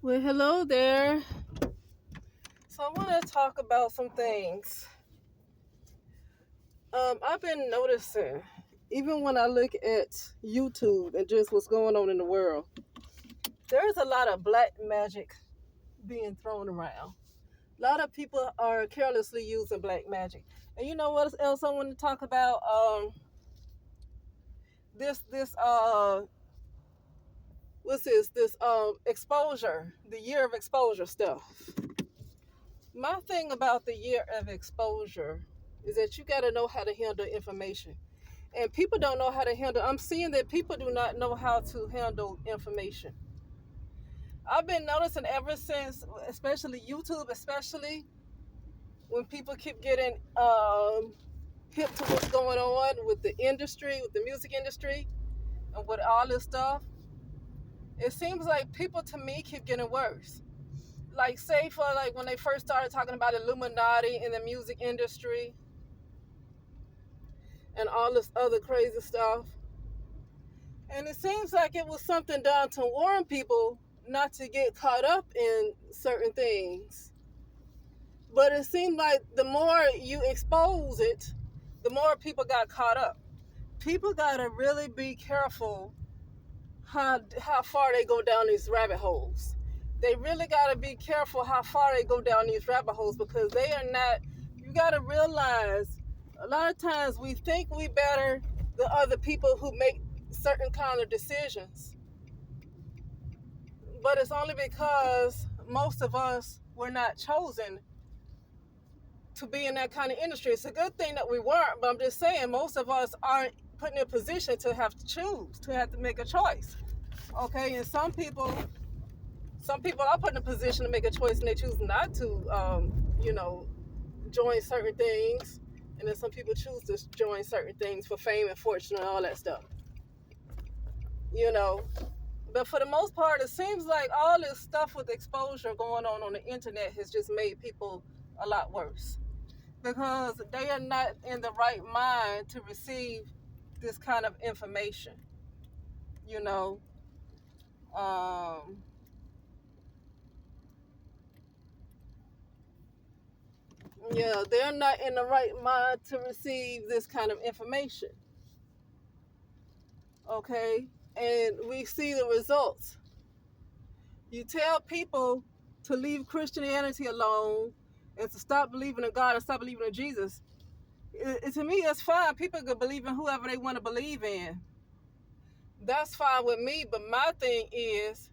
Well, hello there. So I want to talk about some things. I've been noticing, even when I look at YouTube and just what's going on in the world, there's a lot of black magic being thrown around. A lot of people are carelessly using black magic. And you know what else I want to talk about? This what's this exposure, the year of exposure stuff. My thing about the year of exposure is that you got to know how to handle information. And people don't know how to handle. I'm seeing that people do not know how to handle information. I've been noticing ever since, especially YouTube, especially when people keep getting hip to what's going on with the industry, with the music industry, and with all this stuff. It seems like people to me keep getting worse. Like say for like when they first started talking about Illuminati in the music industry and all this other crazy stuff. And it seems like it was something done to warn people not to get caught up in certain things. But it seemed like the more you expose it, the more people got caught up. People gotta really be careful how far they go down these rabbit holes. They really gotta be careful how far they go down these rabbit holes because they are not. You gotta realize a lot of times we think we better than other people who make certain kind of decisions, but it's only because most of us were not chosen to be in that kind of industry. It's a good thing that we weren't, but I'm just saying most of us aren't put in a position to have to choose, to have to make a choice. Okay, and some people are put in a position to make a choice and they choose not to, you know, join certain things, and then some people choose to join certain things for fame and fortune and all that stuff. You know, but for the most part, it seems like all this stuff with exposure going on the internet has just made people a lot worse because they are not in the right mind to receive this kind of information. You know, um, yeah, they're not in the right mind to receive this kind of information. Okay, and we see the results. You tell people to leave Christianity alone and to stop believing in God and stop believing in Jesus. To me, it's fine. People can believe in whoever they want to believe in. That's fine with me. But my thing is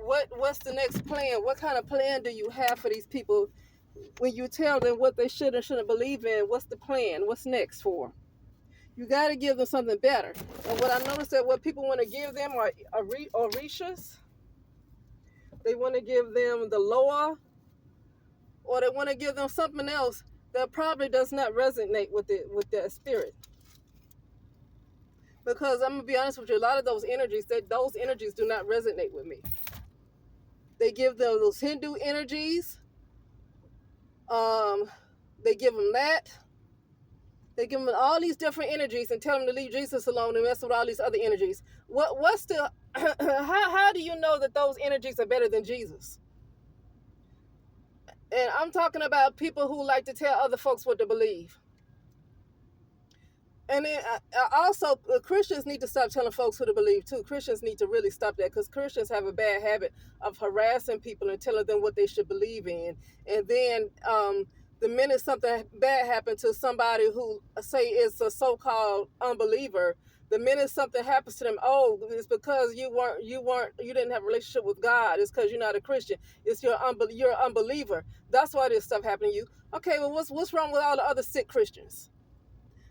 what's the next plan? What kind of plan do you have for these people when you tell them what they should and shouldn't believe in? What's the plan? What's next for? You got to give them something better. And what I noticed that what people want to give them are orishas. They want to give them the loa, or they want to give them something else that probably does not resonate with their spirit. Because I'm gonna be honest with you, a lot of those energies do not resonate with me. They give them those Hindu energies. Um, they give them that. They give them all these different energies and tell them to leave Jesus alone and mess with all these other energies. What's the how do you know that those energies are better than Jesus? And I'm talking about people who like to tell other folks what to believe. And then also, Christians need to stop telling folks who to believe too. Christians need to really stop that because Christians have a bad habit of harassing people and telling them what they should believe in. And then the minute something bad happened to somebody who say is a so-called unbeliever, the minute something happens to them, oh, it's because you didn't have a relationship with God. It's because you're not a Christian. It's you're an unbeliever. That's why this stuff happened to you. Okay, well, what's wrong with all the other sick Christians?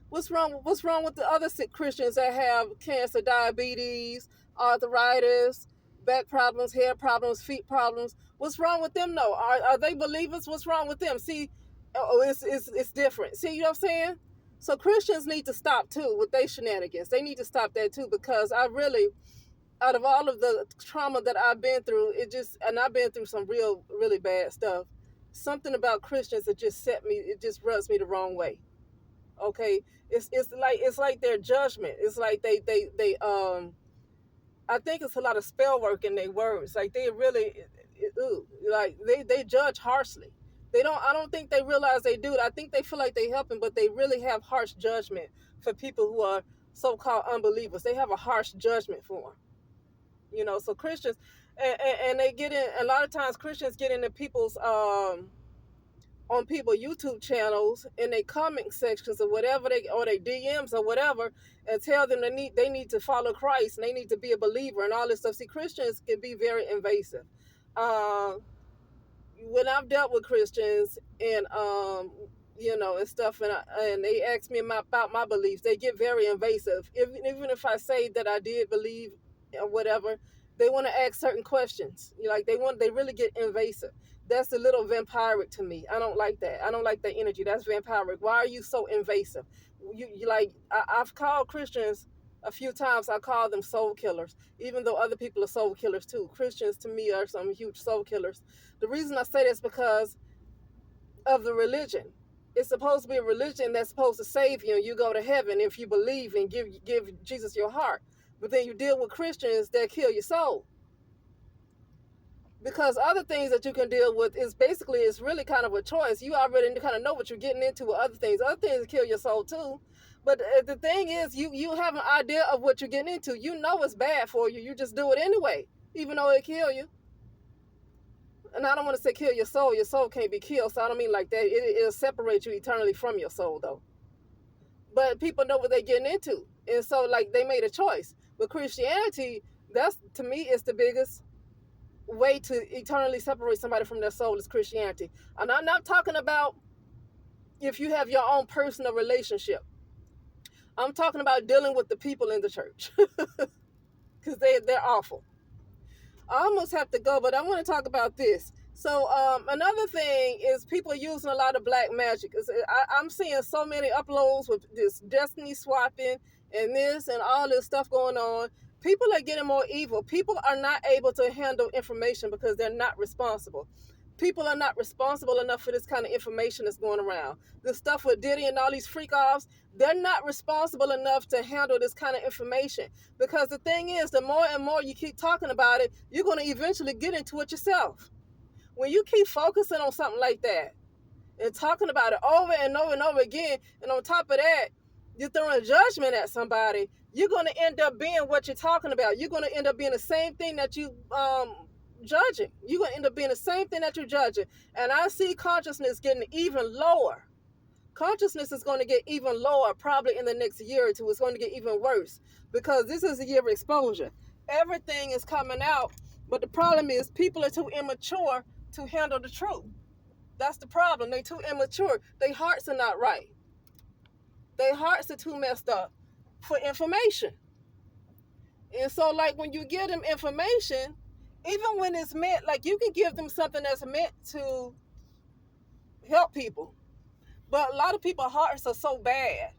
What's wrong with the other sick Christians that have cancer, diabetes, arthritis, back problems, hair problems, feet problems? What's wrong with them? No, are they believers? What's wrong with them? See, it's different. See, you know what I'm saying? So Christians need to stop too with their shenanigans. They need to stop that too because I really, out of all of the trauma that I've been through, and I've been through some really bad stuff. Something about Christians that it just rubs me the wrong way. Okay, it's like their judgment. It's like they I think it's a lot of spell work in their words. Like they really, ooh, like they judge harshly. They don't. I don't think they realize they do it. I think they feel like they helping, but they really have harsh judgment for people who are so-called unbelievers. They have a harsh judgment for them. So Christians, and they get in. A lot of times Christians get into people's on people YouTube channels in their comment sections or whatever or their DMs or whatever, and tell them they need to follow Christ and they need to be a believer and all this stuff. See, Christians can be very invasive. Um, when I've dealt with Christians and and stuff, and they ask me about my beliefs, they get very invasive. Even if I say that I did believe or whatever, they want to ask certain questions. They really get invasive. That's a little vampiric to me. I don't like that. I don't like that energy. That's vampiric. Why are you so invasive? I've called Christians a few times. I call them soul killers, even though other people are soul killers too. Christians to me are some huge soul killers. The reason I say this is because of the religion. It's supposed to be a religion that's supposed to save you and you go to heaven if you believe and give Jesus your heart. But then you deal with Christians that kill your soul. Because other things that you can deal with is really kind of a choice. You already kind of know what you're getting into with other things. Other things kill your soul too. But the thing is, you have an idea of what you're getting into. You know it's bad for you. You just do it anyway, even though it kill you. And I don't want to say kill your soul. Your soul can't be killed, so I don't mean like that. It'll separate you eternally from your soul, though. But people know what they're getting into. And so, they made a choice. But Christianity, that's, to me, is the biggest way to eternally separate somebody from their soul is Christianity. And I'm not talking about if you have your own personal relationship. I'm talking about dealing with the people in the church. Because they're awful. I almost have to go, but I want to talk about this. So another thing is people using a lot of black magic. I'm seeing so many uploads with this destiny swapping and this and all this stuff going on. People are getting more evil. People are not able to handle information because they're not responsible. People are not responsible enough for this kind of information that's going around. This stuff with Diddy and all these freak-offs, they're not responsible enough to handle this kind of information. Because the thing is, the more and more you keep talking about it, you're going to eventually get into it yourself. When you keep focusing on something like that and talking about it over and over and over again, and on top of that, you're throwing judgment at somebody, you're going to end up being what you're talking about. You're going to end up being the same thing that you judging. You're going to end up being the same thing that you're judging. And I see consciousness getting even lower. Consciousness is going to get even lower probably in the next year or two. It's going to get even worse because this is a year of exposure. Everything is coming out, but the problem is people are too immature to handle the truth. That's the problem. They're too immature. Their hearts are not right. Their hearts are too messed up for information. And so, when you give them information, even when it's meant, you can give them something that's meant to help people. But a lot of people's hearts are so bad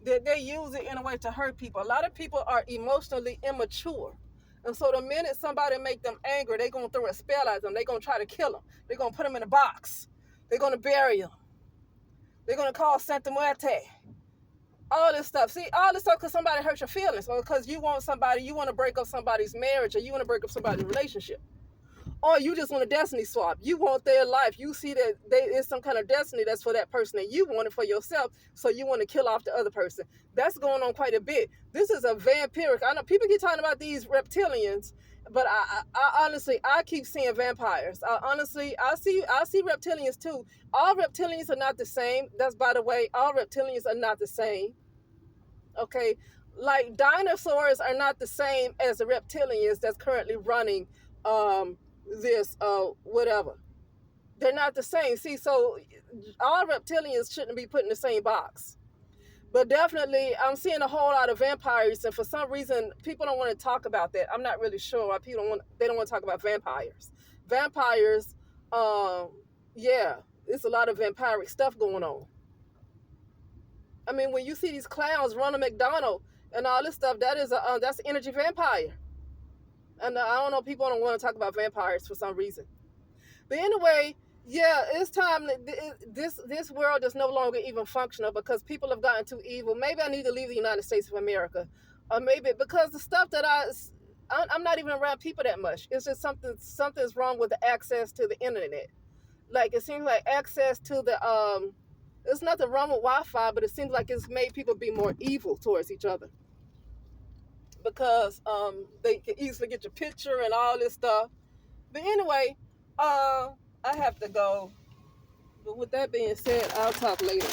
that they use it in a way to hurt people. A lot of people are emotionally immature. And so the minute somebody make them angry, they're going to throw a spell at them. They're going to try to kill them. They're going to put them in a box. They're going to bury them. They're going to call Santa Muerte. All this stuff. See, all this stuff because somebody hurt your feelings or because you want to break up somebody's marriage or you want to break up somebody's relationship. Or you just want a destiny swap. You want their life. You see that there's some kind of destiny that's for that person and you want it for yourself, so you want to kill off the other person. That's going on quite a bit. This is a vampiric. I know people keep talking about these reptilians, but I honestly, I keep seeing vampires. I see reptilians too. All reptilians are not the same. That's, by the way, all reptilians are not the same. Okay? Dinosaurs are not the same as the reptilians that's currently running this whatever. They're not the same. See, so all reptilians shouldn't be put in the same box. But definitely I'm seeing a whole lot of vampires, and for some reason people don't want to talk about that. I'm not really sure why they don't want to talk about vampires. Vampires, yeah, it's a lot of vampiric stuff going on. I mean, when you see these clowns, Ronald McDonald and all this stuff, that's an energy vampire. And I don't know, people don't want to talk about vampires for some reason. But anyway, yeah, it's time that this world is no longer even functional because people have gotten too evil. Maybe I need to leave the United States of America. Or maybe because the stuff that I'm not even around people that much. It's just something's wrong with the access to the internet. Like it seems like access to the there's nothing wrong with Wi-Fi, but it seems like it's made people be more evil towards each other because they can easily get your picture and all this stuff. But anyway, I have to go. But with that being said, I'll talk later.